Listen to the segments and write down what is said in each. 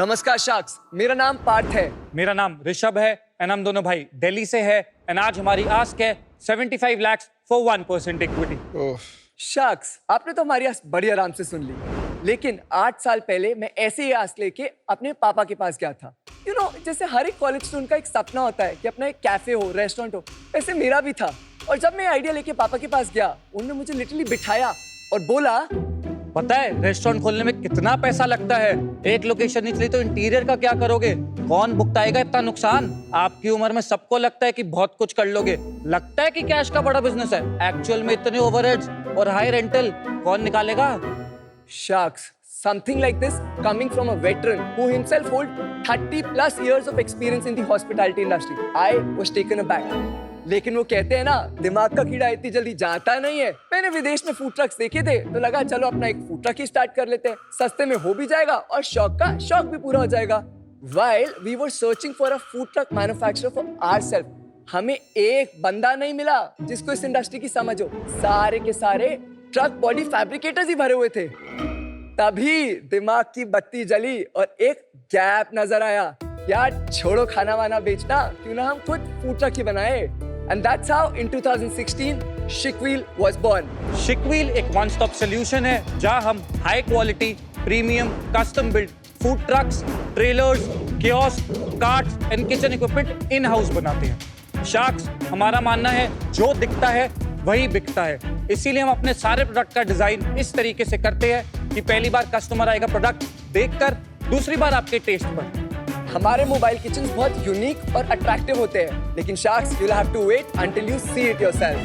नमस्कार शाक्स, मेरा नाम पार्थ है। मेरा नाम ऋषभ है एंड हम दोनों भाई दिल्ली से है एंड आज हमारी आस्क है 75 lakhs फॉर 1% इक्विटी। शाक्स, आपने तो हमारी आस्क बड़ी आराम से सुन ली, लेकिन 8 साल पहले मैं ऐसे ही आस्क लेके अपने पापा के पास गया था। जैसे हर एक कॉलेज स्टूडेंट का एक सपना होता है कि अपना एक कैफे हो, रेस्टोरेंट हो, वैसे मेरा भी था। और जब मैं आइडिया लेके पापा के पास गया, उन्होंने मुझे लिटरली बिठाया और बोला, पता है रेस्टोरेंट खोलने में कितना पैसा लगता है? एक लोकेशन नहीं चली तो इंटीरियर का क्या करोगे? कौन भुगताएगा इतना नुकसान? आपकी उम्र में सबको लगता है कि बहुत कुछ कर लोगे, लगता है कि कैश का बड़ा बिजनेस है, एक्चुअल में इतने ओवरहेड्स और हाई रेंटल कौन निकालेगा? Sharks, something like this coming from a veteran who himself holds 30+ years of experience in the hospitality industry. I was taken aback. लेकिन वो कहते हैं ना, दिमाग का कीड़ा इतनी जल्दी जाता नहीं है। मैंने विदेश में फूड ट्रक्स देखे थे तो लगा चलो अपना एक फूड ट्रक ही स्टार्ट कर लेते हैं, सस्ते में हो भी जाएगा और शौक का शौक भी पूरा हो जाएगा। While we were searching for a food truck manufacturer for ourselves, हमें एक बंदा नहीं मिला जिसको इस इंडस्ट्री की समझ हो। सारे के सारे ट्रक बॉडी फैब्रिकेटर्स ही भरे हुए थे। तभी दिमाग की बत्ती जली और एक गैप नजर आया। यार छोड़ो खाना वाना बेचना, क्यों ना हम खुद फूड ट्रक ही बनाए। And that's how in 2016 Shickwheel was born. Shickwheel एक वन स्टॉप सोल्यूशन है जहां हम high quality, premium, custom build food trucks, trailers, kiosk, carts and kitchen equipment in house बनाते हैं। शार्क्स, हमारा मानना है जो दिखता है वही बिकता है, इसीलिए हम अपने सारे प्रोडक्ट का डिजाइन इस तरीके से करते हैं कि पहली बार कस्टमर आएगा प्रोडक्ट देखकर, दूसरी बार आपके टेस्ट पर। हमारे मोबाइल किचन बहुत यूनिक और अट्रैक्टिव होते हैं, लेकिन sharks, you'll have to wait until you see it yourself.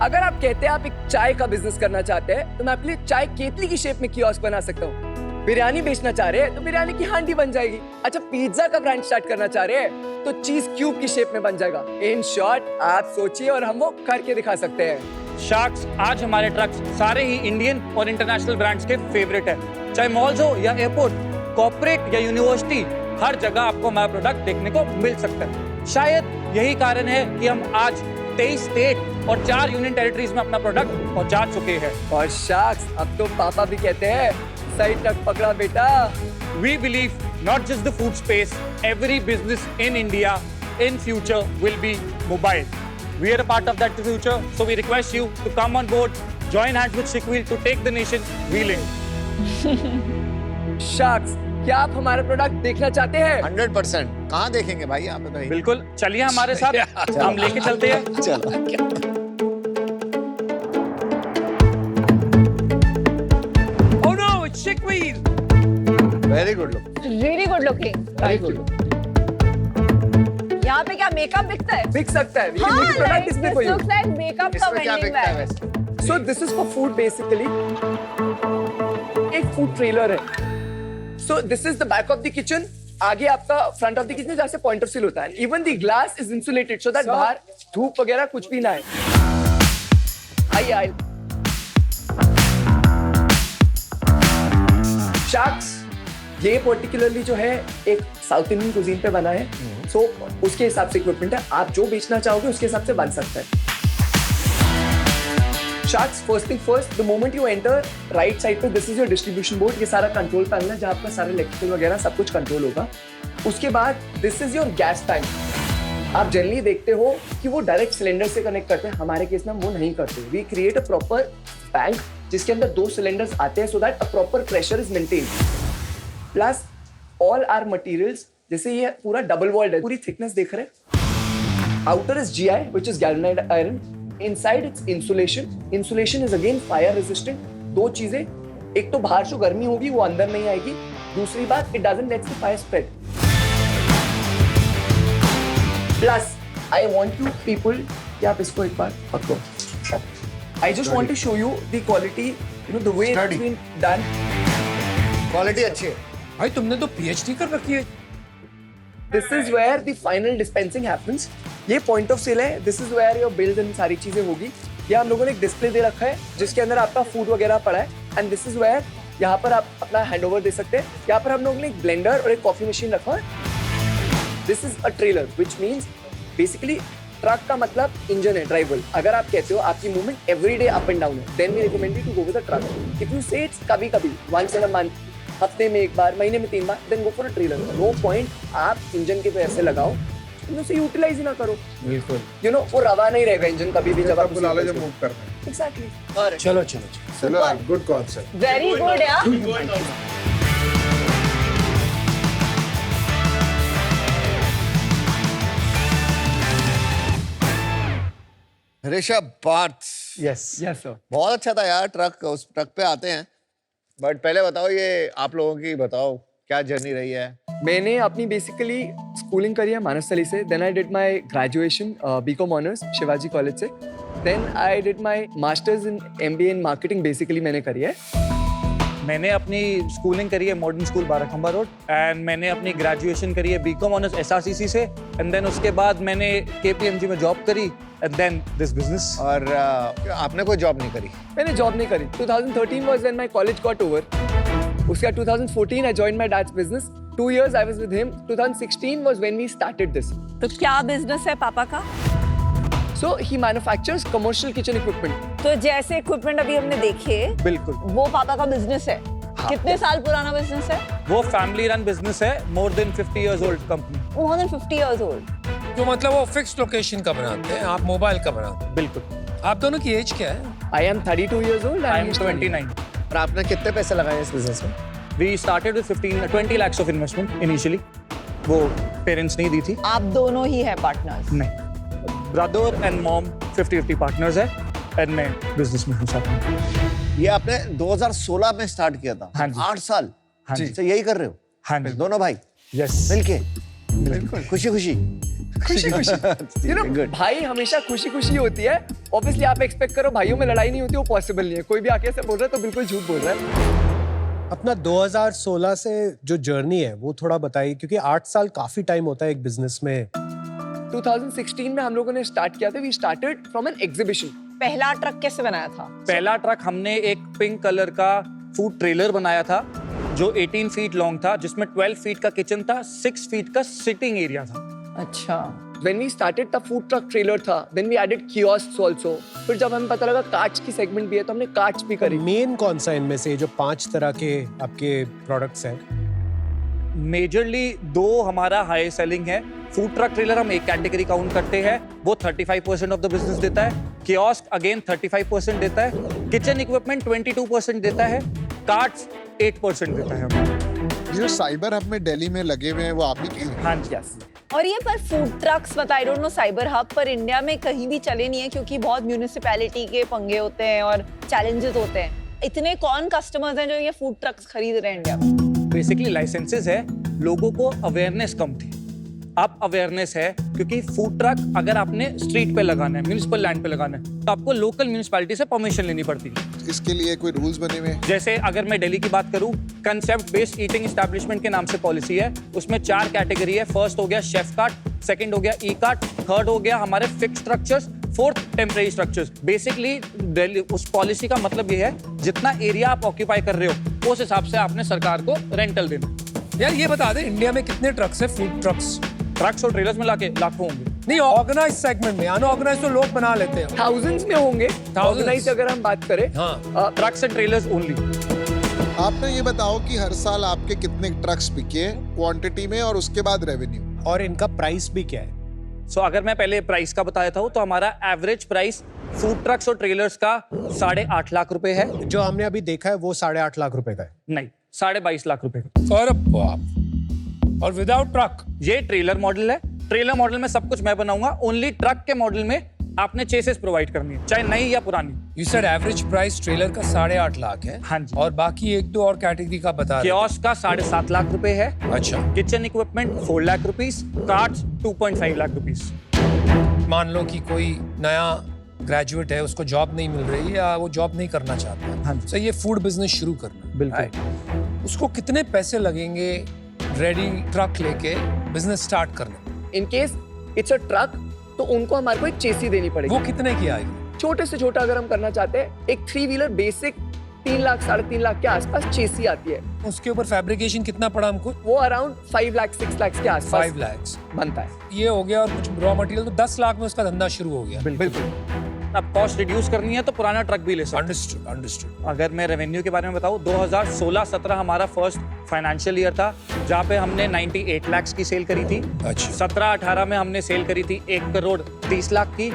अगर आप कहते हैं आप एक चाय का बिजनेस करना चाहते हैं तो मैं आपके लिए चाय केतली की शेप में कियोस्क बना सकता हूँ। बिरयानी बेचना चाह रहे हैं तो बिरयानी की हांडी बन जाएगी। अच्छा, पिज्जा का ब्रांड स्टार्ट करना चाह रहे हैं तो चीज क्यूब की शेप में बन जाएगा। इन शॉर्ट, आप सोचिए और हम वो करके दिखा सकते हैं। शार्क्स, आज हमारे ट्रक्स सारे ही इंडियन और इंटरनेशनल ब्रांड्स के फेवरेट है। चाहे मॉल्स हो या एयरपोर्ट, कॉर्पोरेट या यूनिवर्सिटी, हर जगह आपको हमारा प्रोडक्ट देखने को मिल सकता है। शायद यही कारण है कि हम आज 23 स्टेट और 4 यूनियन टेरिटरीज में अपना प्रोडक्ट पहुंचा चुके हैं। और शार्क्स, अब तो पापा भी कहते हैं सही ट्रक पकड़ा बेटा। We believe not just the food space, every business in India in future will be mobile. We are a part of that future, so we request you to come on board, join hands with Shickwheel to take the nation wheeling. Sharks, क्या आप हमारा product देखना चाहते हैं? 100%। कहाँ देखेंगे भाई, यहाँ पे तो बिल्कुल, चलिए हमारे साथ, हम लेके चलते हैं। चलो। Oh no, it's Shickwheel. Very good look. Really good looking. Very good look. यहाँ पे क्या मेकअप बिकता है? बिक सकता है। We can make a product this display for you. looks like makeup का इसमें क्या vending बिकता है bag. वैसे? So this is for food basically. एक फूड ट्रेलर है। So this is the back of the kitchen. आगे आपका फ्रंट ऑफ द किचन जहाँ से पॉइंट ऑफ सील होता है। Even the glass is insulated so that बाहर धूप वगैरह कुछ भी ना है। आइए। शार्क्स, ये पर्टिकुलरली जो है एक साउथ इंडियन कुजीन पे बना है। So उसके हिसाब से इक्विपमेंट है, आप जो बेचना चाहोगे उसके हिसाब से बन सकता है। Sharks, first thing first, the moment you enter, right side पे this is your distribution board. ये सारा कंट्रोल पैनल है जहाँ आपका सारे इलेक्ट्रिकल वगैरह सब कुछ कंट्रोल होगा। उसके बाद this is your gas tank. आप जनरली देखते हो कि वो डायरेक्ट सिलेंडर से कनेक्ट करते हैं, हमारे केस में हम वो नहीं करते। We create a proper tank जिसके अंदर 2 सिलेंडर्स आते हैं so that a proper pressure is maintained. Plus all our materials, जैसे ये पूरा डबल वॉल्ड है, पूरी थिकनेस देख रहे हैं। Outer is GI, which is galvanized iron. Inside it's insulation. Insulation is again fire resistant. 2 चीजें, एक तो बाहर जो गर्मी होगी वो अंदर नहीं आएगी, दूसरी बात it doesn't let the fire spread. Plus I want you people कि आप इसको एक बार पकड़ो। I just want to show you the quality, the way it's been done. Quality अच्छी है। भाई तुमने तो PhD कर रखी है। This is where the final dispensing happens. ये पॉइंट ऑफ सेल है। This is where your bills and सारी चीजें होगी। ये हम लोगों ने एक डिस्प्ले दे रखा है जिसके अंदर आपका फूड वगैरह पड़ा है। And this is where यहाँ पर आप अपना हैंडओवर दे सकते हैं। यहाँ पर हम लोगों ने एक ब्लेंडर और एक कॉफी मशीन रखा है। This is a trailer, which means basically truck का मतलब इंजन है, ड्राइवर। अगर आप कहते हो आपकी movement every day up and down है, then we recommend you to go with a truck. If you say it's कभी-कभी, once in a month, हफ्ते में एक बार, महीने में 3 बार, then go for a trailer. No point आप इंजन के पैसे लगाओ, तुम उसे यूटिलाइज ही ना करो। बिल्कुल। यू नो वो रवा नहीं रहेगा इंजन कभी भी जब आप बुला लो जब मूव करना है। एग्जैक्टली। चलो चलो चलो गुड कॉन्सेप्ट। वेरी गुड यार। Rishabh Parth, yes yes sir. बहुत अच्छा था यार। ट्रक, उस ट्रक पे आते हैं, बट पहले बताओ ये आप लोगों की बताओ क्या जर्नी रही है। मैंने अपनी बेसिकली स्कूलिंग करी है मानसतली से, then I did my graduation BCom honours Shivaji college से, then I did my masters in MBA in marketing basically मैंने करी है। मैंने अपनी स्कूलिंग करी है Modern School Barakhamba Road and मैंने अपनी ग्रेजुएशन करी है बीकॉम ऑनर्स एसआरसीसी से एंड देन उसके बाद मैंने केपीएमजी में जॉब करी एंड देन दिस बिजनेस। और आपने कोई जॉब नहीं करी? मैंने जॉब नहीं करी। 2013 was when my college got over. उसके बाद 2014 I joined my dad's business. 2 years I was with him. 2016 was when we started this. तो क्या बिजनेस है पापा का? So he manufactures commercial kitchen equipment. तो जैसे इक्विपमेंट अभी हमने देखे, बिल्कुल वो पापा का बिजनेस है। कितने साल पुराना बिजनेस है? वो फैमिली रन बिजनेस है, more than 50 years old company. More than 50 years old. तो मतलब वो फिक्स लोकेशन का बनाते हैं, आप मोबाइल का बनाते हैं। बिल्कुल। आप दोनों की एज क्या है? I am 32 years old. I and am he's 29। और आपने कितने पैसे लगाए इस बिजनेस में? We started with 20 lakhs of investment initially, वो पेरेंट्स नहीं दी थी। आप दोनों ही हैं पार्टनर्स? नहीं, ब्रदर एंड मॉम 50-50 पार्टनर्स है एंड मैं बिजनेस में हूँ साथ में। ये आपने 2016 में स्टार्ट किया था? हाँ जी। 8 साल? हाँ जी। तो यही कर रहे हो हाँ जी। दोनों भाई यस मिलके? बिल्कुल खुशी खुशी। खुशी खुशी। You know, Good. भाई हमेशा खुशी खुशी होती है। Obviously आप एक्सपेक्ट करो भाइयों में लड़ाई नहीं होती, वो पॉसिबल नहीं है। कोई भी आके ऐसे बोल रहा है तो बिल्कुल झूठ बोल रहा है। अपना 2016 से जो जर्नी है वो थोड़ा बताइए, क्योंकि 8 साल काफी टाइम होता है एक बिजनेस में। 2016 में हम लोगों ने स्टार्ट किया था। We started from an exhibition. पहला ट्रक कैसे बनाया था? पहला ट्रक हमने एक पिंक कलर का फूड ट्रेलर बनाया था जो 18 फीट लॉन्ग था, जिसमें 12 फीट का किचन था, 6 फीट का सिटिंग एरिया था। अच्छा। When we started the food truck trailer था, then we added kiosks also. फिर जब हमें पता लगा कार्ट्स की सेगमेंट भी है तो हमने कार्ट्स भी करी। मेन कौन सा इनमें से जो 5 तरह के आपके प्रोडक्ट्स हैं? मेजरली 2 हमारा हाई सेलिंग है। फूड ट्रक ट्रेलर हम एक कैटेगरी काउंट करते हैं, वो 35% ऑफ द बिजनेस देता है। कियोस्क अगेन 35% देता है। किचन इक्विपमेंट 22% देता है। कार्ट्स 8% देता है हमें। जो साइबर हब में दिल्ली में लगे हुए हैं वो आप ही के हैं? हाँ जी। Yes. और ये पर फूड ट्रक्स बता, I don't know cyber hub पर इंडिया में कहीं भी चले नहीं है क्योंकि बहुत म्यूनिसिपैलिटी के पंगे होते हैं और चैलेंजेस होते हैं। इतने कौन कस्टमर्स हैं जो ये फूड ट्रक्स खरीद रहे हैं इंडिया में? बेसिकली लाइसेंसेस है, लोगों को अवेयरनेस कम थी, अब अवेयरनेस है क्योंकि फूड ट्रक अगर आपने स्ट्रीट पे लगाना है, म्यूनिसिपल लैंड पे लगाना है, तो आपको लोकल म्यूनिसिपैलिटी से परमिशन लेनी पड़ती है। इसके लिए कोई रूल्स बने हुए हैं? जैसे अगर मैं दिल्ली की बात करूं, कंसेप्ट बेस्ड ईटिंग एस्टैब्लिशमेंट के नाम से पॉलिसी है, उसमें 4 कैटेगरी है। फर्स्ट हो गया शेफ कार्ट, सेकंड हो गया ई कार्ट, थर्ड हो गया हमारे fix structures, fourth temporary structures. Basically Delhi उस पॉलिसी का मतलब ये है जितना एरिया आप ऑक्यूपाई कर रहे हो उस हिसाब से आपने सरकार को रेंटल देना। यार ये बता दे, इंडिया में कितने ट्रक्स है, फूड ट्रक्स? ट्रक्स और ट्रेलर्स मिला के लाखों होंगे। नहीं, ऑर्गेनाइज सेगमेंट में, अनऑर्गेनाइज तो लोग बना लेते हैं। Thousands में होंगे। Organized अगर हम बात करें। हाँ। Trucks and trailers only. आपने ये बताओ कि हर साल आपके कितने ट्रक्स बिके क्वांटिटी में और उसके बाद रेवेन्यू, और इनका प्राइस भी क्या है? सो अगर मैं पहले प्राइस का बताया था तो हमारा एवरेज प्राइस फूड ट्रक्स और ट्रेलर्स का 8.5 लाख रुपए है। जो हमने अभी देखा है वो 8.5 लाख रुपए का है। नहीं, 22.5 लाख रुपए का। अरे बाप। और विदाउट ट्रक? ये ट्रेलर मॉडल है। ट्रेलर मॉडल में सब कुछ मैं बनाऊंगा, ओनली ट्रक के मॉडल में आपने चेसेस प्रोवाइड करनी है, चाहे नई या पुरानी। You said average price trailer का 8.5 लाख है। हाँ जी। और बाकी 1-2 और कैटेगरी का बता रहे कियोस्क का 7.5 लाख रुपए है। हो। अच्छा। Kitchen equipment 4 lakh rupees, carts 2.5 lakh rupees. मान लो कि कोई नया ग्रेजुएट है, उसको जॉब नहीं मिल रही या वो जॉब नहीं करना चाहता है, हाँ जी। तो ये फूड बिजनेस शुरू करना, बिल्कुल। उसको कितने पैसे लगेंगे रेडी ट्रक लेके बिजनेस स्टार्ट करने? In case it's a truck, तो उनको हमारे को एक चेसी देनी पड़ेगी। वो कितने की आएगी? छोटे से छोटा अगर हम करना चाहते हैं, एक 3 व्हीलर बेसिक 3 लाख 3.5 लाख के आसपास चेसी आती है। उसके ऊपर फैब्रिकेशन कितना पड़ा हमको? वो अराउंड 5 लाख 6 लाख के आसपास 5 लाख बनता है। ये हो गया। और कुछ रॉ मटेरियल तो 10 लाख में उसका धंधा शुरू हो गया। बिल्कुल। अब कॉस्ट रिड्यूस करनी है तो पुराना ट्रक भी ले सकते अंडरस्टूड अंडरस्टूड हैं। अगर मैं रेवेन्यू के बारे में बताऊं, 2016-17 हमारा फर्स्ट फाइनेंशियल ईयर था जहाँ पे हमने 98 लाख की सेल करी थी। अच्छा 17-18 में हमने सेल करी थी 1 करोड़ 30 लाख की।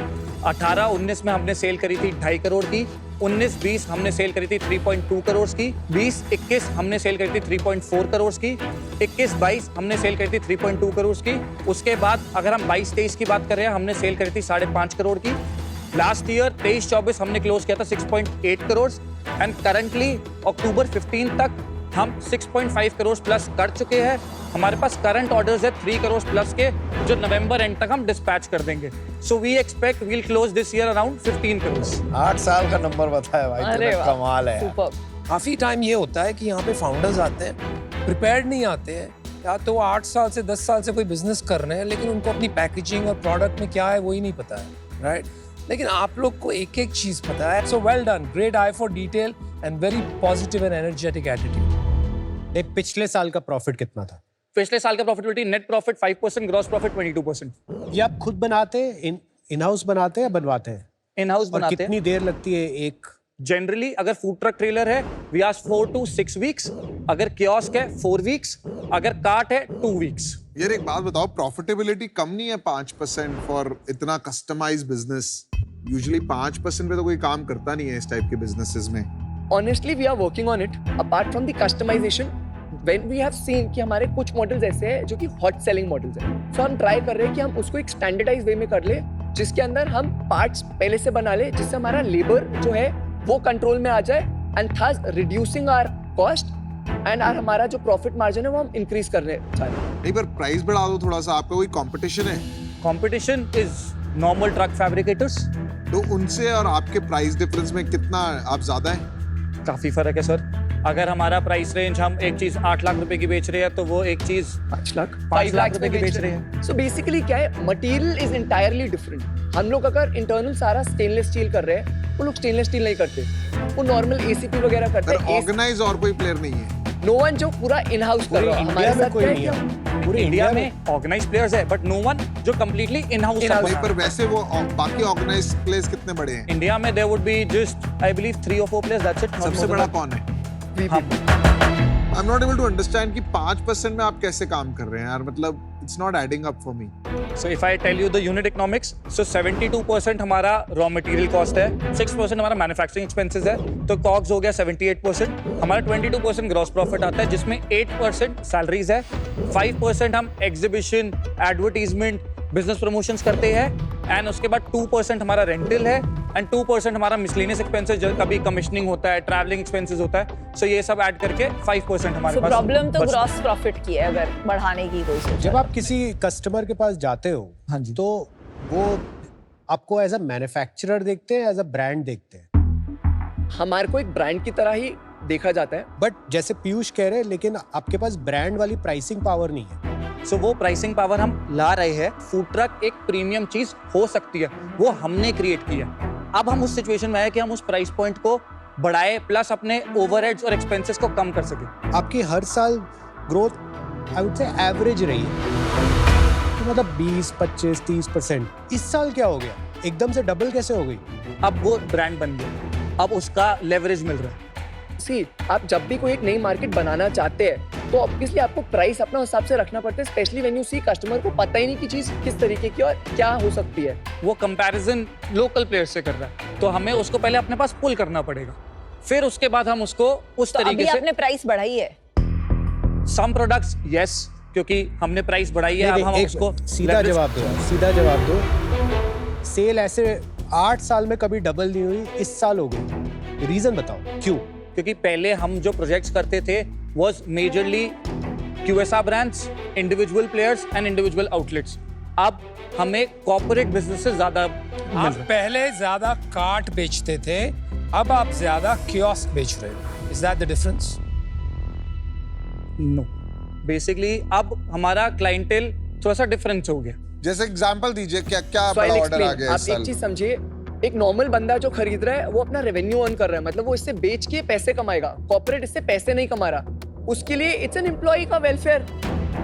18-19 में हमने सेल करी थी 2.5 करोड़ की। 19-20 हमने सेल करी थी 3.2 करोड़ की। 20-21 हमने सेल करी थी 3.4 करोड़ की। 21-22 हमने सेल करी थी 3.2 करोड़ की। उसके बाद अगर हम 22-23 की बात कर रहे हैं, हमने सेल करी थी 5.5 करोड़ की। लास्ट ईयर 23-24 हमने क्लोज किया था 6.8 करोड़ एंड करंटली अक्टूबर 15 तक हम 6.5 करोड़ प्लस कर चुके हैं। हमारे पास करंट ऑर्डर्स है 3 करोड़ प्लस के, जो नवंबर एंड तक हम डिस्पैच कर देंगे। So we expect we'll close this year around 15 crore. 8 साल का नंबर बताया भाई, अरे तो वाह, कमाल है यार। सुपर। काफी टाइम ये होता है कि यहाँ पे फाउंडर्स आते हैं, प्रिपेयर्ड नहीं आते हैं, या तो 8 साल से 10 साल से कोई बिजनेस कर रहे हैं लेकिन उनको अपनी पैकेजिंग और प्रोडक्ट में क्या है वही नहीं पता है, राइट? लेकिन आप लोग को एक एक चीज पता है। So well done, great I for detail and very positive and energetic attitude. एक पिछले साल का प्रॉफिट कितना था? पिछले साल का profitability net profit 5%, gross profit 22%। ये आप खुद बनाते हैं, इन हाउस बनाते हैं या बनवाते हैं? इन हाउस और बनाते कितनी हैं। देर लगती है एक? जनरली अगर फूड ट्रक ट्रेलर है वी आर 4 to 6 वीक्स, अगर कियोस्क है 4 वीक्स, अगर कार्ट है 2 वीक्स। यार एक बात बताओ, प्रॉफिटेबिलिटी कम नहीं है 5% फॉर इतना कस्टमाइज बिजनेस? यूजुअली 5% पे तो कोई काम करता नहीं है इस टाइप के बिजनेसेस में। Honestly, we are working on it. Apart from the customization, when we have seen कि हमारे कुछ मॉडल्स ऐसे हैं जो कि हॉट सेलिंग मॉडल्स हैं, so हम ट्राई कर रहे हैं कि हम उसको एक स्टैंडर्डाइज वे में कर ले, जिसके अंदर हम पार्ट्स पहले से बना ले, जिससे हमारा लेबर जो है वो कंट्रोल में आ जाए and thus reducing our cost and हमारा जो प्रॉफिट मार्जिन है वो हम इंक्रीज करने चाह रहे हैं। नहीं पर प्राइस बढ़ा दो थोड़ा सा, आपका कोई कंपटीशन है? Competition is normal truck fabricators. तो उनसे और आपके प्राइस डिफरेंस में कितना आप ज्यादा है? काफी फर्क है सर। अगर हमारा प्राइस रेंज हम एक चीज 8 लाख रुपए की बेच रहे हैं तो वो एक चीज 5 लाख 5 लाख रुपए की बेच रहे हैं। सो बेसिकली क्या है, मटेरियल इज इंटायरली डिफरेंट। हम लोग अगर इंटरनल सारा स्टेनलेस स्टील कर रहे हैं, वो लोग स्टेनलेस स्टील नहीं करते, वो नॉर्मल एसीपी वगैरह करते हैं। ऑर्गेनाइज और कोई प्लेयर नहीं है? नो वन जो पूरा इन हाउस कर रहा है। इंडिया में कोई नहीं है। पूरे इंडिया में ऑर्गेनाइज प्लेयर्स है बट नो वन जो कंप्लीटली इन हाउस नहीं पर वैसे वो बाकी ऑर्गेनाइज प्लेयर्स कितने बड़े हैं? इंडिया में there would be just I believe 3 or 4 players, that's it. सबसे बड़ा कौन है? I am not able to understand कि 5% में आप कैसे काम कर रहे हैं यार, मतलब it's not adding up for me. So if I tell you the unit economics, so 72% हमारा raw material cost है, 6% हमारा manufacturing expenses है, तो COGS हो गया 78%, हमारा 22% gross profit आता है जिसमें 8% salaries है, 5% हम exhibition, advertisement, business promotions करते हैं, and उसके बाद 2% हमारा rental है, and 2% हमारा miscellaneous expenses, जो कभी commissioning होता है, traveling expenses होता है, so ये सब add करके 5% हमारे पास प्रॉब्लम तो बचता है। ग्रॉस प्रॉफिट की है अगर बढ़ाने की कोई सोच। जब आप किसी कस्टमर के पास जाते हो, हाँ जी। तो वो आपको एज अ मैन्युफैक्चरर देखते हैं, एज अ ब्रांड देखते हैं? हमारे को एक ब्रांड की तरह ही देखा जाता है। बट जैसे पीयूष कह रहे हैं, लेकिन आपके पास ब्रांड वाली प्राइसिंग पावर नहीं है। सो वो प्राइसिंग पावर हम ला रहे हैं। फूड ट्रक एक प्रीमियम चीज हो सकती है, वो हमने क्रिएट की है। अब हम उस सिचुएशन में आए कि हम उस प्राइस पॉइंट को बढ़ाए प्लस अपने ओवरहेड्स और एक्सपेंसेस को कम कर सके। आपकी हर साल ग्रोथ आई वुड से एवरेज रही है, तो मतलब 20, 25, 30%। इस साल क्या हो गया, एकदम से डबल कैसे हो गई? अब वो ब्रांड बन गया, अब उसका लेवरेज मिल रहा है। सी, आप जब भी कोई एक नई मार्केट बनाना चाहते हैं तो ऑब्वियसली आपको प्राइस अपना हिसाब से रखना पड़ता है, specially when you see customer को पता ही नहीं कि चीज किस तरीके की और क्या हो सकती है। वो कंपैरिजन लोकल प्लेयर से कर रहा है, तो हमें उसको पहले अपने पास पुल करना पड़ेगा, फिर उसके बाद हम उसको उस तो तरीके अभी से। आपने प्राइस बढ़ाई है? सम प्रोडक्ट्स यस, क्योंकि हमने प्राइस बढ़ाई है। अब हम एक उसको सीधा leverage- जवाब दो यार, सीधा जवाब दो। सेल ऐसे 8 साल में कभी डबल नहीं हुई, इस साल हो गई, रीजन बताओ क्यों? क्योंकि पहले हम जो प्रोजेक्ट्स करते थे was majorly QSR brands, individual players and individual outlets. अब हमें कॉर्पोरेट बिजनेस से ज्यादा आप पहले ज्यादा कार्ट बेचते थे, अब आप ज्यादा कियोस्क बेच रहे हो। Is that the difference? No, basically अब हमारा क्लाइंटेल थोड़ा सा डिफरेंस हो गया। जैसे एग्जांपल दीजिए, क्या क्या So I'll बड़ा ऑर्डर आ explain. गया आप इस एक साल? चीज समझिए, एक नॉर्मल बंदा जो खरीद रहा है वो अपना रेवेन्यू अर्न कर रहा है, मतलब वो इससे बेच के पैसे कमाएगा। कॉर्पोरेट इससे पैसे नहीं कमा रहा, उसके लिए इट्स एन एम्प्लॉय का वेलफेयर।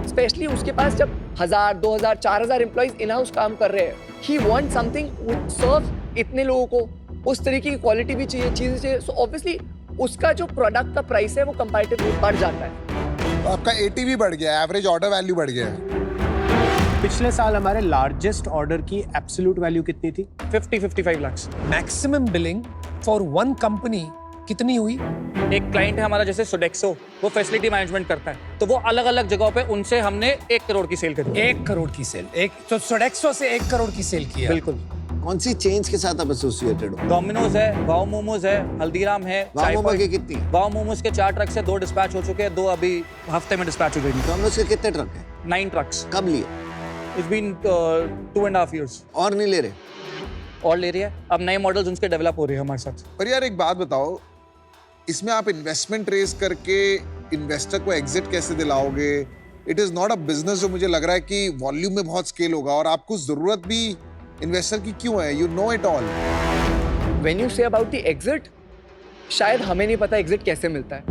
स्पेशली उसके पास जब 1000, 2000, 4000 एम्प्लॉइज इन हाउस काम कर रहे हैं, he want something which serves इतने लोगों को उस तरीके की क्वालिटी भी चाहिए, चीजें चाहिए, सो ऑब्वियसली उसका जो प्रोडक्ट का प्राइस है वो कंपैरेटिवली बढ़ जाता है। तो आपका एटीवी बढ़ गया, एवरेज ऑर्डर वैल्यू बढ़ गया है। पिछले साल हमारे लार्जेस्ट ऑर्डर की एब्सोल्यूट वैल्यू कितनी थी? 50-55 lakhs। Maximum billing for one company कितनी हुई? एक क्लाइंट है हमारा जैसे सोडेक्सो, वो फैसिलिटी मैनेजमेंट करता है, तो वो अलग अलग जगहों पे उनसे हमने 1 करोड़ की सेल करी। 1 करोड़ की सेल, एक तो सोडेक्सो से 1 करोड़ की सेल किया। बिल्कुल। कौन सी चेन्स के साथ आप एसोसिएटेड हो? डोमिनोज है, वाओ मोमोज है, हल्दीराम है, वाओ मोमो के कितनी? वाओ मोमोज के 4 ट्रक से 2 डिस्पैच हो चुके हैं, 2 अभी हफ्ते में डिस्पैच हो जाएंगे। डोमिनोज के कितने ट्रक हैं? 9 ट्रक्स। कब लिए? It's been 2.5 years। और नहीं ले रहे? और ले रही है, अब नए मॉडल्स उनके डेवलप हो रहे हैं हमारे साथ। पर यार एक बात बताओ, इसमें आप इन्वेस्टमेंट रेज करके इन्वेस्टर को एग्जिट कैसे दिलाओगे? It is not a business जो मुझे लग रहा है कि वॉल्यूम में बहुत स्केल होगा, और आपको जरूरत भी इन्वेस्टर की क्यों है? You know it all. When you say about the exit, शायद हमें नहीं पता एग्जिट कैसे मिलता है,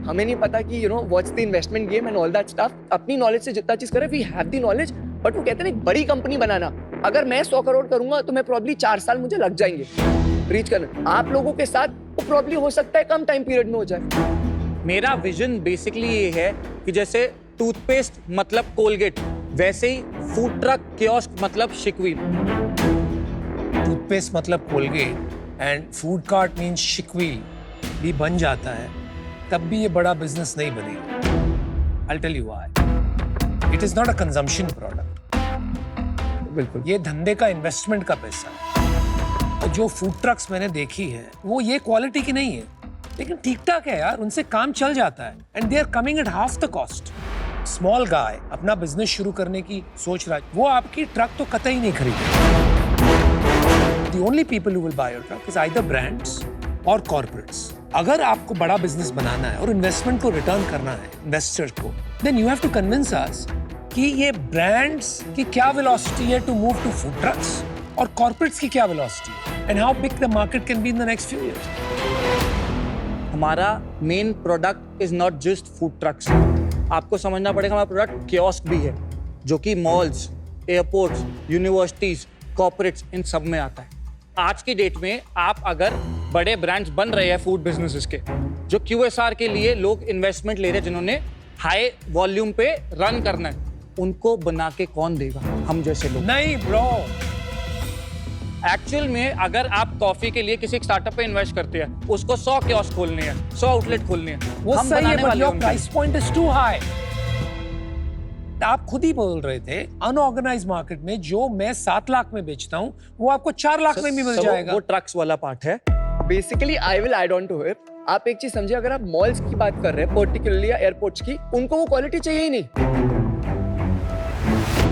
हमें नहीं पता कि what's the investment game and all that stuff. अपनी नॉलेज से जितना चीज करें, we have the knowledge, but वो कहते हैं ना एक बड़ी कंपनी बनाना, अगर मैं 100 करोड़ करूंगा तो मैं प्रॉब्ली 4 साल मुझे लग जाएंगे रीच करने। आप लोगों के साथ वो प्रॉब्ली हो सकता है कम टाइम पीरियड में हो जाए। मेरा विजन बेसिकली ये है कि जैसे टूथपेस्ट मतलब कोलगेट, वैसे ही फूड ट्रक कियोस्क मतलब शिकवीर। टूथपेस्ट मतलब Colgate and food cart means शिकवील भी बन जाता है, तब भी ये बड़ा बिजनेस नहीं बनेगा। I'll tell you why. It is not a consumption product. बिल्कुल, ये धंधे का इन्वेस्टमेंट का पैसा है। तो जो फूड ट्रक्स मैंने देखी है वो ये क्वालिटी की नहीं है, लेकिन ठीक ठाक है यार, उनसे काम चल जाता है and they are coming at half the cost. Small guy अपना बिजनेस शुरू करने की सोच रहा है, वो आपकी ट्रक तो कतई नहीं खरीदेगा। The only people who will buy your truck is either brands or corporates. अगर आपको बड़ा बिजनेस बनाना है और इन्वेस्टमेंट को रिटर्न करना है इन्वेस्टर को, then you have to convince us कि ये ब्रांड्स की क्या वेलोसिटी है to move to food trucks और कॉर्पोरेट्स की क्या वेलोसिटी है and how big the market can be in the next few years. हमारा main product is not just food trucks. आपको समझना पड़ेगा हमारा प्रोडक्ट कियोस्क भी है, जो कि मॉल्स, एयरपोर्ट्स, यूनिवर्सिटीज, कॉर्पोरेट्स, इन सब में आता है। आज की डेट में आप अगर बड़े ब्रांड्स बन रहे हैं फूड बिजनेसेस के, जो QSR के लिए लोग इन्वेस्टमेंट ले रहे हैं, जिन्होंने हाई वॉल्यूम पे रन करना है, उनको बना के कौन देगा? हम जैसे लोग नहीं ब्रो। एक्चुअल में अगर आप कॉफी के लिए किसी स्टार्टअप पे इन्वेस्ट करते हैं, उसको 100 कियोस्क खोलने हैं, 100 आउटलेट खोलने हैं, वो हम सही है, बनाने but वाले your होंगे। price point is too high. आप खुद ही बोल रहे थे अनऑर्गेनाइज्ड मार्केट में जो मैं 7 लाख में बेचता हूँ वो आपको 4 लाख में भी मिल सर, जाएगा। वो ट्रक्स वाला पार्ट है। Basically I will add on to it. आप एक चीज समझिए, अगर आप मॉल्स की बात कर रहे हैं पर्टिकुलरली या एयरपोर्ट्स की, उनको वो क्वालिटी चाहिए ही नहीं।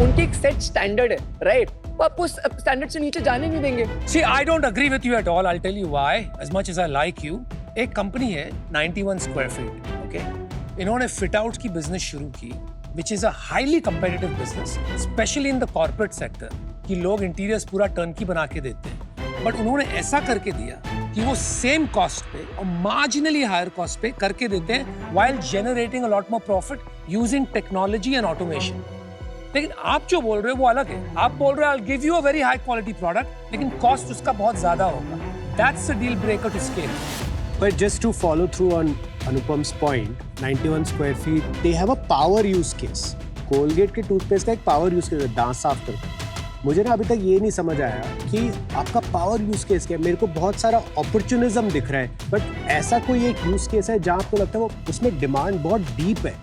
उनकी एक सेट स्टैंडर्ड है, राइट? वो आपको स्टैंडर्ड से नीचे जाने नहीं देंगे। See, I don't agree with you at all. I'll tell you why. As much as I like you, एक कंपनी है 91 स्क्वायर फीट, ओके? इन्होंने फिट आउट की बिजनेस शुरू की, which is a highly competitive business, especially in the corporate sector, कि लोग interiors पूरा turnkey बना के देते हैं। बट उन्होंने ऐसा करके दिया कि वो सेम कॉस्ट पे और मार्जिनली हायर कॉस्ट पे करके देते हैं, while generating a lot more profit using technology and automation. लेकिन आप जो बोल रहे हो वो अलग है। आप बोल रहे हो I'll give you a very high quality product, लेकिन कॉस्ट उसका बहुत ज्यादा होगा। That's the deal breaker to scale. But just to follow through on Anupam's point, 91 square feet, they have a power use case. Colgate के toothpaste का एक power use case है, दांत साफ करके। मुझे ना अभी तक ये नहीं समझ आया कि आपका पावर यूज केस क्या है। मेरे को बहुत सारा अपॉर्चुनिज्म दिख रहा है, बट ऐसा कोई एक यूज केस है जहाँ आपको लगता है वो उसमें डिमांड बहुत डीप है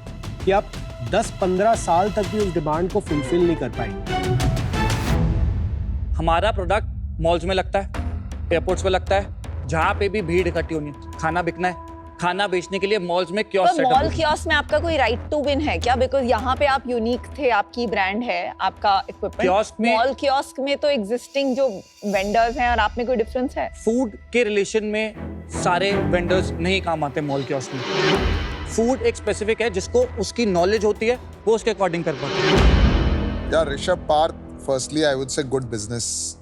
कि आप 10-15 साल तक भी उस डिमांड को फुलफिल नहीं कर पाएंगे। हमारा प्रोडक्ट मॉल्स में लगता है, एयरपोर्ट्स में लगता है, जहाँ पे भी भीड़ इकट्ठी होनी है, खाना बिकना है, खाना बेचने के लिए मॉल्स में कियोस्क तो सेटअप मॉल कियोस्क में आपका कोई राइट टू विन है क्या? बिकॉज यहाँ पे आप यूनिक थे, आपकी ब्रांड है, आपका इक्विपमेंट। कियोस्क में- मॉल कियोस्क में तो एग्जिस्टिंग जो वेंडर्स हैं और आप में कोई डिफरेंस है? फूड के रिलेशन में सारे वेंडर्स नहीं काम आते मॉल कियोस्क में। फूड एक स्पेसिफिक है, जिसको उसकी नॉलेज होती है, वो उसके अकॉर्डिंग कर पाते हैं। यार Rishabh, Parth, firstly I would say good business.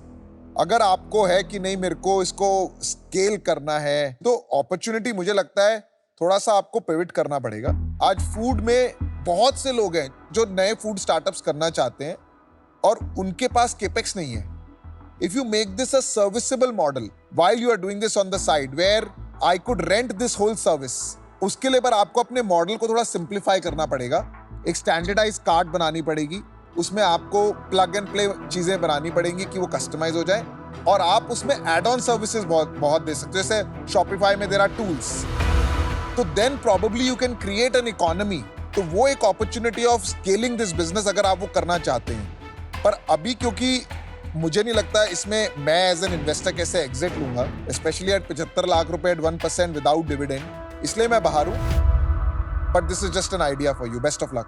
अगर आपको है कि नहीं मेरे को इसको स्केल करना है, तो अपॉर्चुनिटी मुझे लगता है थोड़ा सा आपको पिवट करना पड़ेगा। आज फूड में बहुत से लोग हैं जो नए फूड स्टार्टअप्स करना चाहते हैं और उनके पास केपेक्स नहीं है। if you make this a serviceable model while you are doing this on the side where I could rent this whole service, उसके लिए पर आपको अपने मॉडल को थोड़ा सिंप्लीफाई करना पड़ेगा, एक स्टैंडर्डाइज कार्ड बनानी पड़ेगी, उसमें आपको प्लग एंड प्ले चीजें बनानी पड़ेंगी कि वो कस्टमाइज हो जाए, और आप उसमें एड ऑन सर्विसेज बहुत दे सकते हो, जैसे शॉपिफाई में देयर आर टूल्स, तो then probably you can create an economy. तो वो एक opportunity of scaling this business अगर आप वो करना चाहते हैं। पर अभी क्योंकि मुझे नहीं लगता इसमें मैं एज एन इन्वेस्टर कैसे एग्जिट लूंगा, स्पेशली एट 75 लाख रुपए एट 1% विदाउट डिविडेंड, इसलिए मैं बाहर हूं। But this is just an idea for you, best of luck.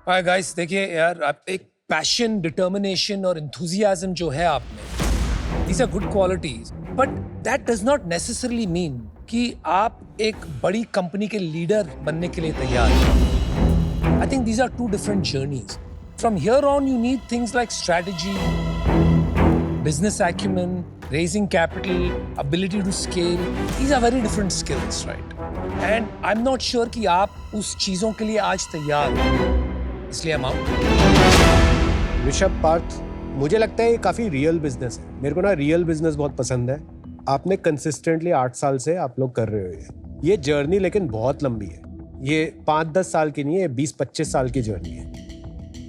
Hi guys, देखिए यार, आप एक पैशन, डिटर्मिनेशन और एंथुसियाज्म जो है आप में, these are good qualities, but that does not necessarily mean कि आप एक बड़ी कंपनी के लीडर बनने के लिए तैयार हैं। I think these are two different journeys. From here on, you need things like strategy, business acumen, raising capital, ability to scale. These are very different skills, right? And I'm not sure कि आप उस चीजों के लिए आज तैयार हो, इसलिए I'm out. ऋषभ, पार्थ, मुझे लगता है ये काफ़ी रियल बिजनेस है। मेरे को ना रियल बिजनेस बहुत पसंद है। आपने कंसिस्टेंटली 8 साल से आप लोग कर रहे हो ये जर्नी, लेकिन बहुत लंबी है। ये 5-10 साल की नहीं है, 20-25 साल की जर्नी है।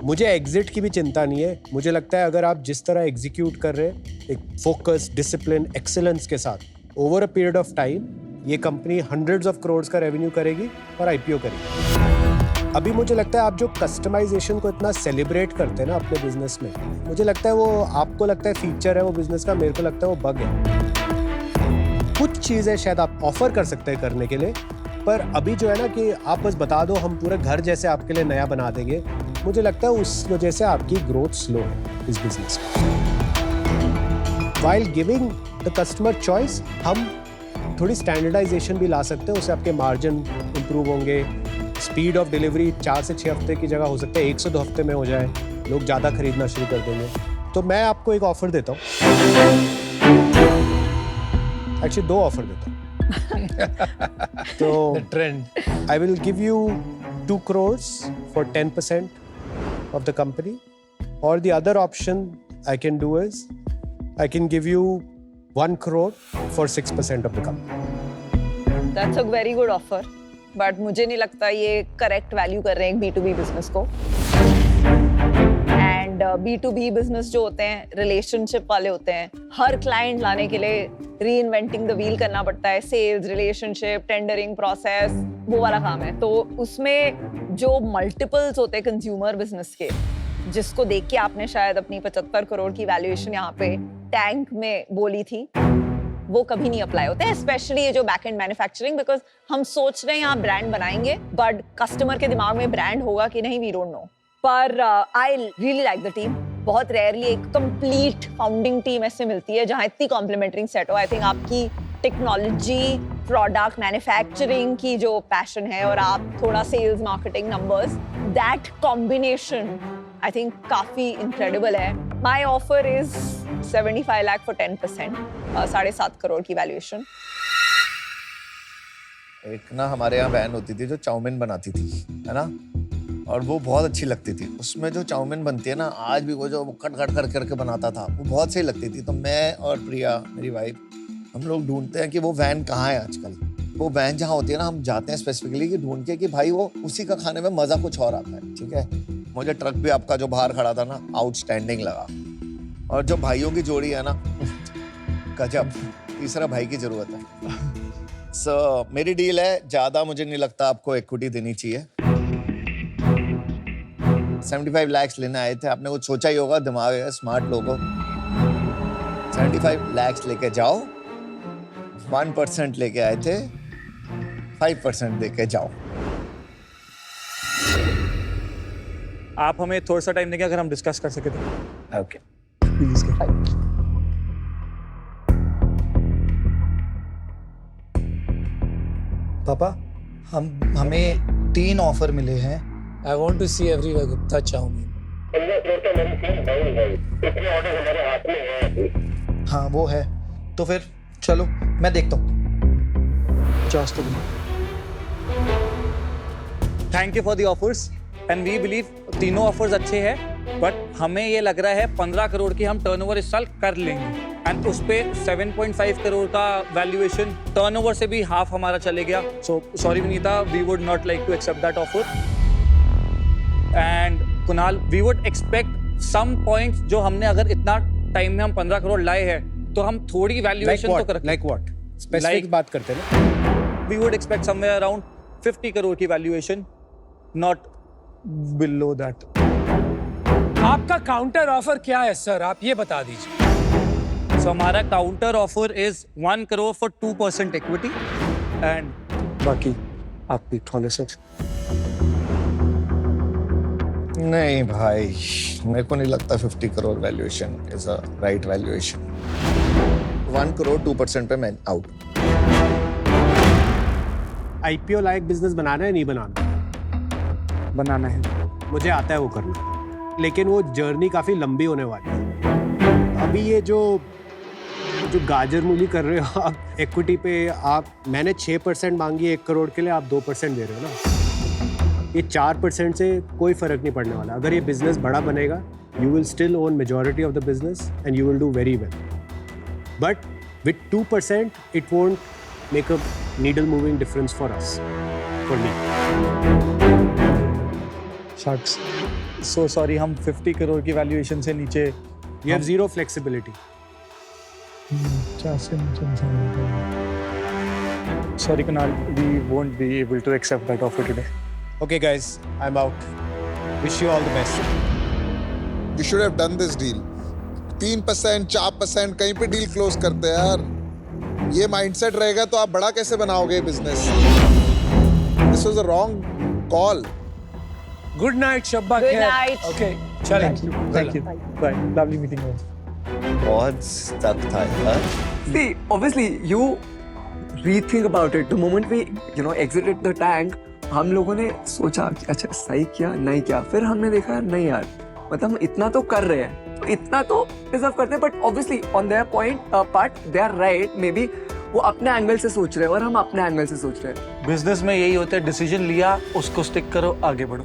मुझे एग्जिट की भी चिंता नहीं है। मुझे लगता है अगर आप जिस तरह एग्जीक्यूट कर रहे हैं, एक फोकस, डिसिप्लिन, एक्सेलेंस के साथ over a period of time, ये कंपनी हंड्रेड्स ऑफ करोड़ का रेवेन्यू करेगी और IPO करेगी। अभी मुझे लगता है आप जो कस्टमाइजेशन को इतना सेलिब्रेट करते हैं ना अपने बिजनेस में, मुझे लगता है वो आपको लगता है फीचर है वो बिजनेस का, मेरे को लगता है वो बग है। कुछ चीज़ें शायद आप ऑफर कर सकते हैं करने के लिए, पर अभी जो है ना कि आप बस बता दो हम पूरे घर जैसे आपके लिए नया बना देंगे, मुझे लगता है उस वजह से आपकी ग्रोथ स्लो है इस बिजनेस में। While giving the customer choice, हम थोड़ी स्टैंडर्डाइजेशन भी ला सकते हैं, उससे आपके मार्जिन इंप्रूव होंगे। स्पीड ऑफ डिलीवरी 4 से 6 हफ्ते की जगह हो सकता है 1 से 2 हफ्ते में हो जाए, लोग ज़्यादा खरीदना शुरू कर देंगे। तो मैं आपको एक ऑफर देता हूँ, एक्चुअली 2 ऑफर देता हूँ। तो The trend. I will give you 2 crores for 10% of the company, or the other option I can do is I can give you 1 crore for 6% of the company. That's a very good offer, but मुझे नहीं लगता ये correct value कर रहे हैं एक B2B business को। And B2B business जो होते हैं रिलेशनशिप वाले होते हैं, हर क्लाइंट लाने के लिए रीइन्वेंटिंग द व्हील करना पड़ता है, सेल्स, रिलेशनशिप, टेंडरिंग प्रोसेस, वो वाला काम है। तो उसमें जो मल्टीपल्स होते हैं कंज्यूमर बिजनेस के, जिसको देख के आपने शायद अपनी 75 करोड़ की वैल्यूएशन यहाँ पे टैंक में बोली थी, वो कभी नहीं अप्लाई होते हैं, स्पेशली ये जो बैक एंड मैन्युफैक्चरिंग, बिकॉज हम सोच रहे हैं यहाँ ब्रांड बनाएंगे, बट कस्टमर के दिमाग में ब्रांड होगा कि नहीं, वी डोंट नो। पर I really like the team. बहुत रेयरली एक कंप्लीट फाउंडिंग टीम ऐसे मिलती है जहाँ इतनी कॉम्प्लीमेंटरी सेट हो। आई थिंक आपकी टेक्नोलॉजी, प्रोडक्ट, मैन्युफैक्चरिंग की जो पैशन है और आप थोड़ा sales, marketing, numbers, that combination I think काफी इनक्रेडिबल है। My offer is 75 lakh for 10%, 7.5 crore की वैल्यूएशन। एक ना हमारे यहाँ बहन होती थी जो चाउमीन बनाती थी, है ना, और वो बहुत अच्छी लगती थी। उसमें जो चाउमीन बनती है ना, आज भी वो जो कट कट कर करके बनाता था, वो बहुत सही लगती थी। तो मैं और प्रिया, मेरी वाइफ, हम लोग ढूंढते हैं कि वो वैन कहाँ है आजकल। वो वैन जहाँ होती है ना, हम जाते हैं स्पेसिफिकली कि ढूंढ के कि भाई वो उसी का खाने में मज़ा कुछ और आता है। ठीक है, मुझे ट्रक भी आपका जो बाहर खड़ा था ना, आउटस्टैंडिंग लगा। और जो भाइयों की जोड़ी है ना, गजब, तीसरा भाई की जरूरत है। सो मेरी डील है, ज़्यादा मुझे नहीं लगता आपको इक्विटी देनी चाहिए। 75 लाख लेने आए थे, आपने कुछ सोचा ही होगा, दिमाग है, स्मार्ट लोगों। 75 लाख लेके जाओ, 1% लेके आए थे, 5% लेके जाओ। आप हमें थोड़ा सा टाइम देंगे अगर हम डिस्कस कर सके तो। ओके, पापा, हमें 3 ऑफर मिले हैं। I want to see everywhere Gupta chowmein. हाँ वो है, तो फिर चलो मैं देखता हूँ। Thank you for the offers and we believe तीनों ऑफर्स अच्छे हैं बट हमें ये लग रहा है 15 करोड़ की हम टर्नओवर इस साल कर लेंगे एंड उस पे 7.5 करोड़ का वैल्यूएशन टर्नओवर से भी हाफ हमारा चले गया. So sorry Vinita, we would not like to accept that offer. And Kunal, we would expect some points जो हमने अगर इतना टाइम में हम 15 करोड़ लाए हैं तो हम थोड़ी वैल्यूएशन तो कर लाइक व्हाट स्पेसिफिक बात करते हैं ना. We would expect somewhere around 50 crore की वैल्यूएशन, नॉट बिलो दैट. आपका काउंटर ऑफर क्या है सर, आप ये बता दीजिए. So हमारा counter offer is 1 crore for 2% equity and बाकी आपकी थॉलेसेट. नहीं भाई, मेरे को नहीं लगता 50 crore valuation is a right valuation. 1 crore 2% पे मैं आउट. आईपीओ लायक बिजनेस बनाना है नहीं बनाना, बनाना है. मुझे आता है वो करना, लेकिन वो जर्नी काफी लंबी होने वाली है. अभी ये जो गाजर मूली कर रहे हो आप इक्विटी पे, मैंने 6% मांगी 1 करोड़ के लिए, आप 2% दे रहे हो ना. ये 4% से कोई फर्क नहीं पड़ने वाला. अगर ये बिजनेस बड़ा बनेगा, you will still own majority of the business and you will do very well. But with 2% it won't make a needle moving difference for us, for me. Shots, so sorry, हम 50 करोड़ की valuation से नीचे. You have zero flexibility. Sorry Kunal, we won't be able to accept that offer today. Okay, guys, I'm out. Wish you all the best. You should have done this deal. 3%, 4% कहीं पे deal close करते हैं यार. ये mindset रहेगा तो आप बड़ा कैसे बनाओगे business? This was a wrong call. Good night शब्बा. Good night. ओके, चलें. Thank you. Bye. Lovely meeting you. बहुत stuck था यार. See, obviously, you rethink about it. The moment we, exited the tank, हम लोगों ने सोचा कि अच्छा सही किया नहीं किया. फिर हमने देखा नहीं यार, मतलब हम इतना तो कर रहे हैं, तो इतना तो डिजर्व करते हैं. But obviously on their point part they are right. Maybe वो अपने एंगल से सोच रहे हैं और हम अपने एंगल से सोच रहे हैं. बिजनेस में यही होता है, डिसीजन लिया उसको स्टिक करो, आगे बढ़ो.